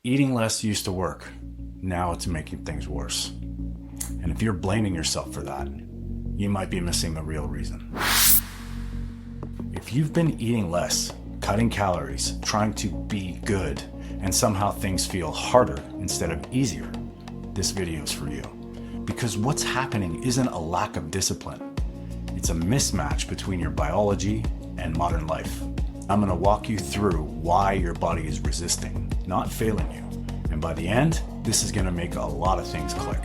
Eating less used to work. Now it's making things worse. And if you're blaming yourself for that, you might be missing the real reason. If you've been eating less, cutting calories, trying to be good, and somehow things feel harder instead of easier, this video is for you. Because what's happening isn't a lack of discipline. It's a mismatch between your biology and modern life. I'm gonna walk you through why your body is resisting, not failing you. And by the end, this is gonna make a lot of things click.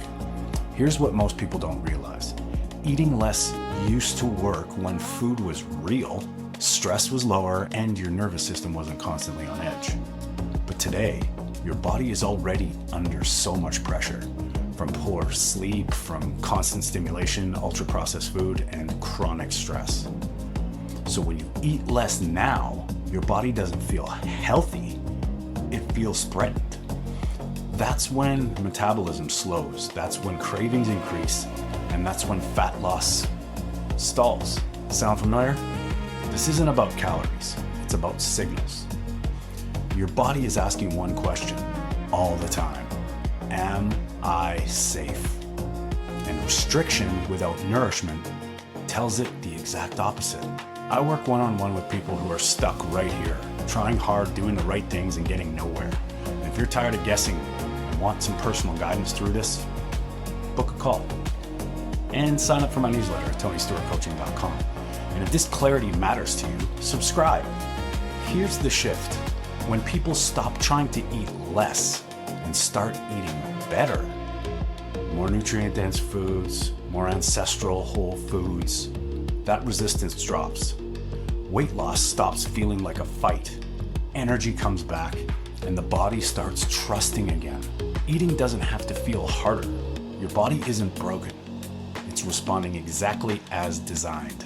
Here's what most people don't realize. Eating less used to work when food was real, stress was lower, and your nervous system wasn't constantly on edge. But today, your body is already under so much pressure, from poor sleep, from constant stimulation, ultra-processed food, and chronic stress. So when you eat less now, your body doesn't feel healthy, it feels threatened. That's when metabolism slows, that's when cravings increase, and that's when fat loss stalls. Sound familiar? This isn't about calories, it's about signals. Your body is asking one question all the time: am I safe? And restriction without nourishment tells it the exact opposite. I work one-on-one with people who are stuck right here, trying hard, doing the right things, and getting nowhere. And if you're tired of guessing and want some personal guidance through this, book a call. And sign up for my newsletter at TonyStewartCoaching.com. And if this clarity matters to you, subscribe. Here's the shift. When people stop trying to eat less and start eating better, more nutrient-dense foods, more ancestral whole foods, that resistance drops. Weight loss stops feeling like a fight. Energy comes back, and the body starts trusting again. Eating doesn't have to feel harder. Your body isn't broken. It's responding exactly as designed.